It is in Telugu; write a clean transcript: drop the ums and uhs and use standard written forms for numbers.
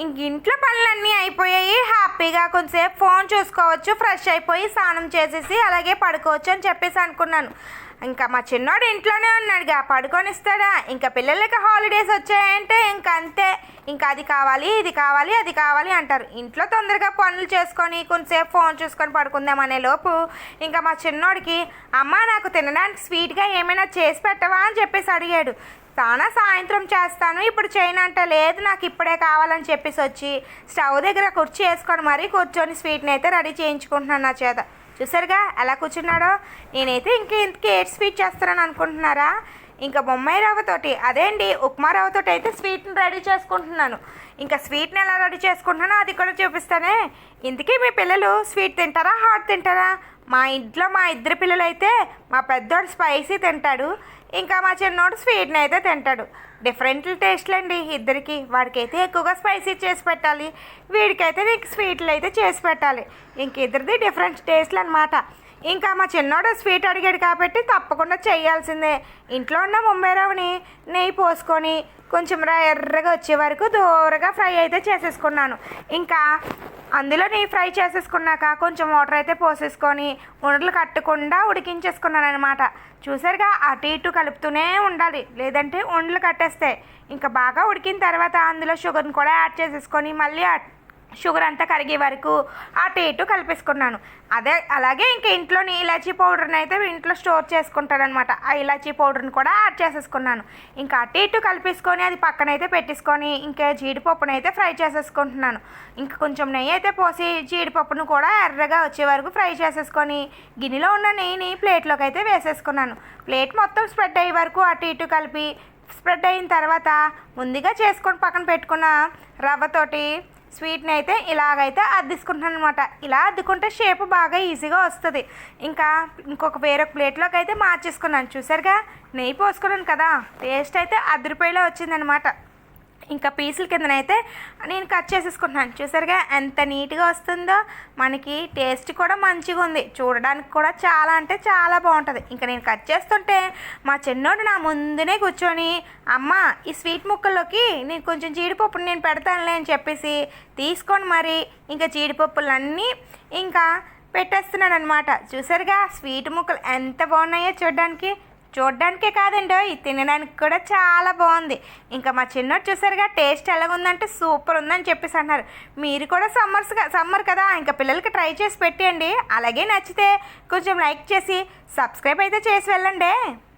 ఇంక ఇంట్లో పనులన్నీ అయిపోయాయి. హ్యాపీగా కొంచెంసేపు ఫోన్ చూసుకోవచ్చు, ఫ్రెష్ అయిపోయి స్నానం చేసేసి అలాగే పడుకోవచ్చు అని చెప్పేసి అనుకున్నాను. ఇంకా మా చిన్నోడు ఇంట్లోనే ఉన్నాడుగా, పడుకొనిస్తాడా? ఇంకా పిల్లలకి హాలిడేస్ వచ్చాయంటే ఇంక అంతే. ఇంకా అది కావాలి, ఇది కావాలి, అది కావాలి అంటారు. ఇంట్లో తొందరగా పనులు చేసుకొని కొంచెంసేపు ఫోన్ చూసుకొని పడుకుందామనే లోపు ఇంకా మా చిన్నోడికి అమ్మ నాకు తినడానికి స్వీట్గా ఏమైనా చేసి పెట్టవా అని చెప్పేసి అడిగాడు. సాయంత్రం చేస్తాను, ఇప్పుడు చేయనంట. లేదు నాకు ఇప్పుడే కావాలని చెప్పేసి వచ్చి స్టవ్ దగ్గర కుర్చీ వేసుకొని మరీ కూర్చొని స్వీట్ని అయితే రెడీ చేయించుకుంటున్నాను నా చేత. చూసారుగా ఎలా కూర్చున్నాడో. నేనైతే ఇంతకీ ఏ స్వీట్ చేస్తానని అనుకుంటున్నారా? ఇంకా బొమ్మాయి రవ్వతోటి, అదేంటి ఉప్మా రవ్వతోటి అయితే స్వీట్ని రెడీ చేసుకుంటున్నాను. ఇంకా స్వీట్ని ఎలా రెడీ చేసుకుంటున్నానో అది కూడా చూపిస్తానే. ఇంతకీ మీ పిల్లలు స్వీట్ తింటారా, హాట్ తింటారా? మా ఇంట్లో మా ఇద్దరు పిల్లలు అయితే మా పెద్దోడు స్పైసీ తింటాడు, ఇంకా మా చిన్నోడు స్వీట్ని అయితే తింటాడు. డిఫరెంట్ టేస్ట్లు అండి ఇద్దరికి. వాడికైతే ఎక్కువగా స్పైసీ చేసి పెట్టాలి, వీడికైతే నీకు స్వీట్లు అయితే చేసి పెట్టాలి. ఇంక ఇద్దరిది డిఫరెంట్ టేస్ట్లు అనమాట. ఇంకా మా చిన్నోడు స్వీట్ అడిగాడు కాబట్టి తప్పకుండా చేయాల్సిందే. ఇంట్లో ఉన్న ముంబైరవ్వని నెయ్యి పోసుకొని కొంచెం ఎర్రగా వచ్చే వరకు దూరగా ఫ్రై అయితే చేసేసుకున్నాను. ఇంకా అందులో నెయ్యి ఫ్రై చేసేసుకున్నాక కొంచెం వాటర్ అయితే పోసేసుకొని ఉండలు కట్టకుండా ఉడికించేసుకున్నాను అనమాట. చూసారుగా అటు ఇటు కలుపుతూనే ఉండాలి, లేదంటే ఉండలు కట్టేస్తాయి. ఇంకా బాగా ఉడికిన తర్వాత అందులో షుగర్ని కూడా యాడ్ చేసేసుకొని మళ్ళీ షుగర్ అంతా కరిగే వరకు అటు ఇటు కలిపేసుకున్నాను. అలాగే ఇంకా ఇంట్లోని ఇలాచీ పౌడర్ని అయితే ఇంట్లో స్టోర్ చేసుకుంటానమాట. ఆ ఇలాచీ పౌడర్ని కూడా యాడ్ చేసేసుకున్నాను. ఇంకా అటు ఇటు కలిపేసుకొని అది పక్కన అయితే పెట్టేసుకొని ఇంకా జీడిపప్పును అయితే ఫ్రై చేసేసుకుంటున్నాను. ఇంకా కొంచెం నెయ్యి అయితే పోసి జీడిపప్పును కూడా ఎర్రగా వచ్చే వరకు ఫ్రై చేసేసుకొని గిన్నెలో ఉన్న నెయ్యిని ప్లేట్లోకి అయితే వేసేసుకున్నాను. ప్లేట్ మొత్తం స్ప్రెడ్ అయ్యే వరకు అటు ఇటు కలిపి స్ప్రెడ్ అయిన తర్వాత ముందుగా చేసుకొని పక్కన పెట్టుకున్న రవ్వతోటి స్వీట్ని అయితే ఇలాగైతే అద్దిసుకుంటున్నాను అనమాట. ఇలా అద్దుకుంటే షేప్ బాగా ఈజీగా వస్తుంది. ఇంకా వేరొక ప్లేట్లోకి అయితే మార్చేసుకున్నాను. చూసారుగా నెయ్యి పోసుకున్నాను కదా, టేస్ట్ అయితే అదిరిపోయేలా వచ్చిందనమాట. ఇంకా పీసుల కిందనైతే నేను కట్ చేసేసుకుంటున్నాను. చూసారుగా ఎంత నీట్గా వస్తుందో. మనకి టేస్ట్ కూడా మంచిగా ఉంది, చూడడానికి కూడా చాలా అంటే చాలా బాగుంటుంది. ఇంకా నేను కట్ చేస్తుంటే మా చిన్నోడు నా ముందునే కూర్చొని అమ్మ ఈ స్వీట్ ముక్కల్లోకి నేను కొంచెం జీడిపప్పుని నేను పెడతానులే అని చెప్పేసి తీసుకొని మరి ఇంకా జీడిపప్పులన్నీ ఇంకా పెట్టేస్తున్నాడు అనమాట. చూసారుగా స్వీట్ ముక్కలు ఎంత బాగున్నాయో చూడడానికే కాదండి, తినడానికి కూడా చాలా బాగుంది. ఇంకా మా చిన్నోడు చూసారుగా టేస్ట్ ఎలాగుందంటే సూపర్ ఉందని చెప్పేసి అన్నారు. మీరు కూడా సమ్మర్ కదా, ఇంకా పిల్లలకి ట్రై చేసి పెట్టండి. అలాగే నచ్చితే కొంచెం లైక్ చేసి సబ్స్క్రైబ్ అయితే చేసి వెళ్ళండి.